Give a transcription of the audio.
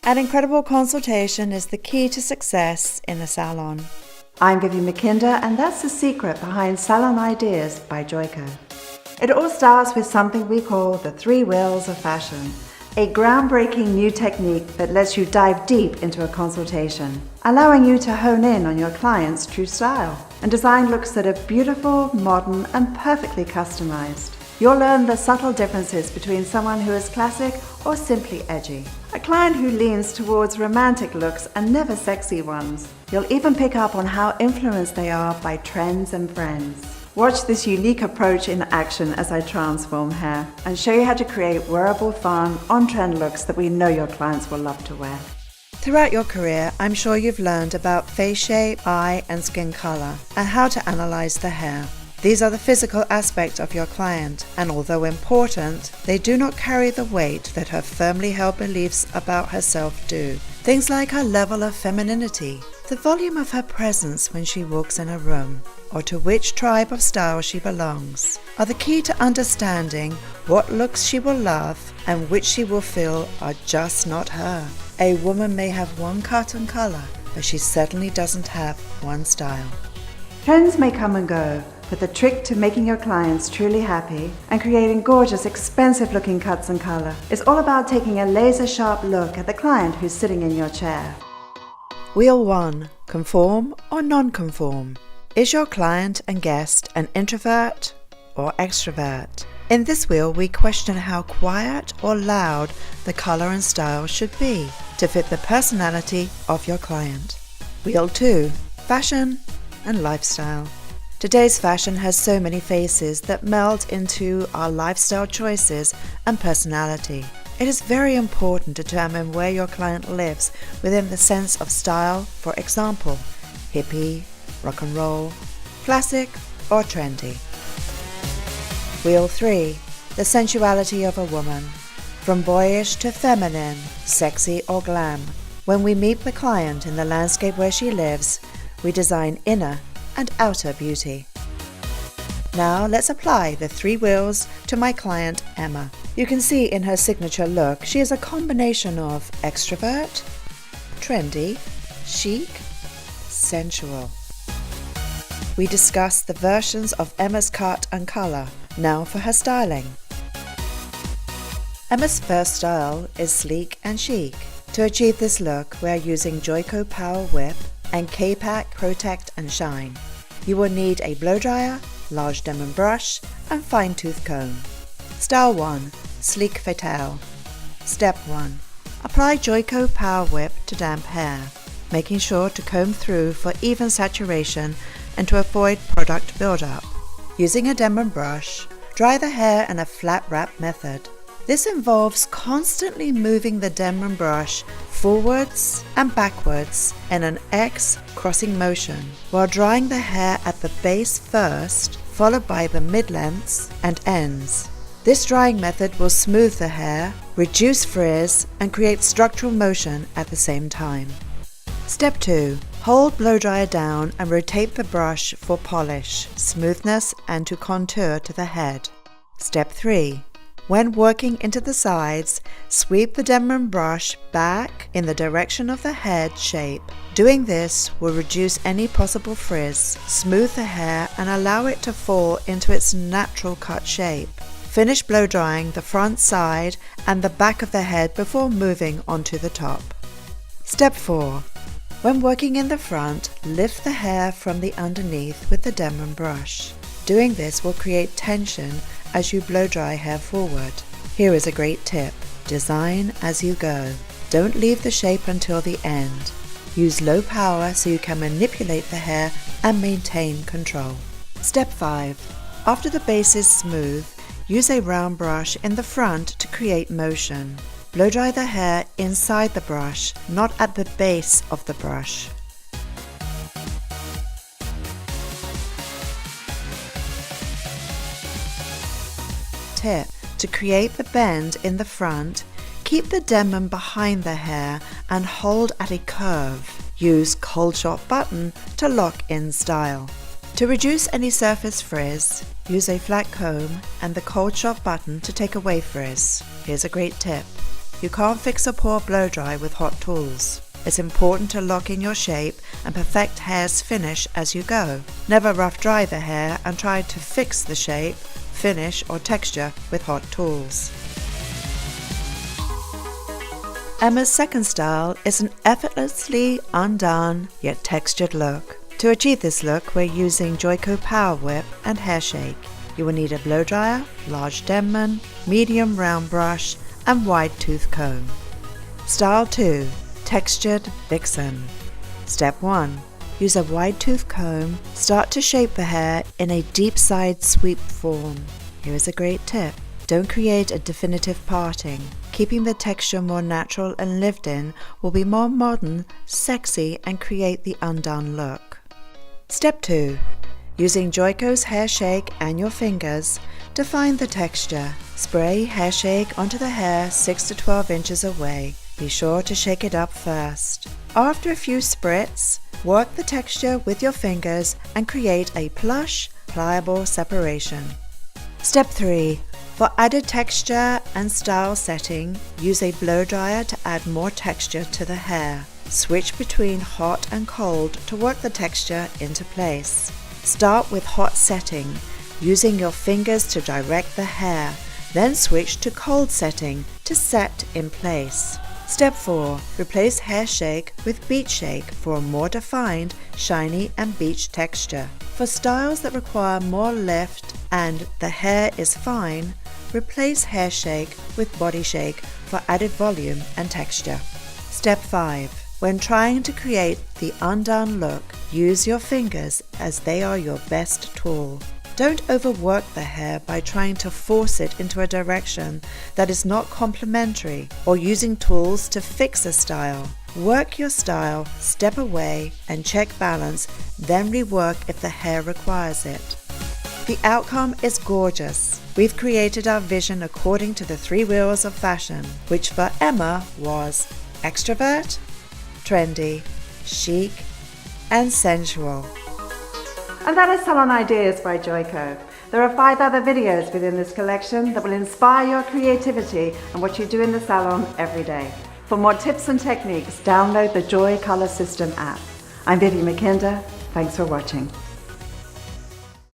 An incredible consultation is the key to success in a salon. I'm Vivian McKinder, and that's the secret behind Salon Ideas by Joico. It all starts with something we call the 3 wheels of fashion, a groundbreaking new technique that lets you dive deep into a consultation, allowing you to hone in on your client's true style and design looks that are beautiful, modern, and perfectly customized. You'll learn the subtle differences between someone who is classic or simply edgy, a client who leans towards romantic looks and never sexy ones. You'll even pick up on how influenced they are by trends and friends. Watch this unique approach in action as I transform hair and show you how to create wearable, fun, on-trend looks that we know your clients will love to wear. Throughout your career, I'm sure you've learned about face shape, eye and skin color, and how to analyze the hair. These are the physical aspects of your client, and although important, they do not carry the weight that her firmly held beliefs about herself do. Things like her level of femininity, the volume of her presence when she walks in a room, or to which tribe of style she belongs, are the key to understanding what looks she will love and which she will feel are just not her. A woman may have one cut and color, but she certainly doesn't have one style. Trends may come and go, but the trick to making your clients truly happy and creating gorgeous, expensive-looking cuts and color is all about taking a laser-sharp look at the client who's sitting in your chair. Wheel 1. Conform or non-conform? Is your client and guest an introvert or extrovert? In this wheel, we question how quiet or loud the color and style should be to fit the personality of your client. Wheel 2. Fashion and lifestyle. Today's fashion has so many faces that meld into our lifestyle choices and personality. It is very important to determine where your client lives within the sense of style, for example, hippie, rock and roll, classic, or trendy. Wheel 3. The sensuality of a woman. From boyish to feminine, sexy or glam. When we meet the client in the landscape where she lives, we design inner and outer beauty. Now let's apply the 3 wheels to my client Emma. You can see in her signature look she is a combination of extrovert, trendy, chic, sensual. We discussed the versions of Emma's cut and color. Now for her styling. Emma's first style is sleek and chic. To achieve this look, we are using Joico Power Whip and K-Pack Protect and Shine. You will need a blow dryer, large Denman brush, and fine-tooth comb. Style 1. Sleek Fatale. Step 1. Apply Joico Power Whip to damp hair, making sure to comb through for even saturation and to avoid product buildup. Using a Denman brush, dry the hair in a flat wrap method. This involves constantly moving the Denman brush forwards and backwards in an X crossing motion while drying the hair at the base first, followed by the mid-lengths and ends. This drying method will smooth the hair, reduce frizz, and create structural motion at the same time. Step 2. Hold blow dryer down and rotate the brush for polish, smoothness, and to contour to the head. Step 3. When working into the sides, sweep the Denman brush back in the direction of the head shape. Doing this will reduce any possible frizz, smooth the hair, and allow it to fall into its natural cut shape. Finish blow drying the front side and the back of the head before moving onto the top. Step 4. When working in the front, lift the hair from the underneath with the Denman brush. Doing this will create tension as you blow dry hair forward. Here is a great tip. Design as you go. Don't leave the shape until the end. Use low power so you can manipulate the hair and maintain control. Step 5. After the base is smooth, use a round brush in the front to create motion. Blow dry the hair inside the brush, not at the base of the brush. Tip: to create the bend in the front, keep the Denman behind the hair and hold at a curve. Use cold shot button to lock in style. To reduce any surface frizz, use a flat comb and the cold shot button to take away frizz. Here's a great tip. You can't fix a poor blow dry with hot tools. It's important to lock in your shape and perfect hair's finish as you go. Never rough dry the hair and try to fix the shape, finish or texture with hot tools. Emma's second style is an effortlessly undone yet textured look. To achieve this look, we're using Joico Power Whip and Hair Shake. You will need a blow dryer, large Denman, medium round brush, and wide tooth comb. Style 2. Textured Vixen. Step 1. Use a wide tooth comb. Start to shape the hair in a deep side sweep form. Here is a great tip. Don't create a definitive parting. Keeping the texture more natural and lived in will be more modern, sexy, and create the undone look. Step 2. Using Joico's Hair Shake and your fingers, define the texture. Spray Hair Shake onto the hair 6 to 12 inches away. Be sure to shake it up first. After a few spritz, work the texture with your fingers and create a plush, pliable separation. Step 3. For added texture and style setting, use a blow dryer to add more texture to the hair. Switch between hot and cold to work the texture into place. Start with hot setting, using your fingers to direct the hair, then switch to cold setting to set in place. Step 4. Replace Hair Shake with Beach Shake for a more defined, shiny and beach texture. For styles that require more lift and the hair is fine, replace Hair Shake with Body Shake for added volume and texture. Step 5. When trying to create the undone look, use your fingers as they are your best tool. Don't overwork the hair by trying to force it into a direction that is not complementary or using tools to fix a style. Work your style, step away, and check balance, then rework if the hair requires it. The outcome is gorgeous. We've created our vision according to the 3 wheels of fashion, which for Emma was extrovert, trendy, chic, and sensual. And that is Salon Ideas by Joico. There are 5 other videos within this collection that will inspire your creativity and what you do in the salon every day. For more tips and techniques, download the Joy Color System app. I'm Vivi McKinder. Thanks for watching.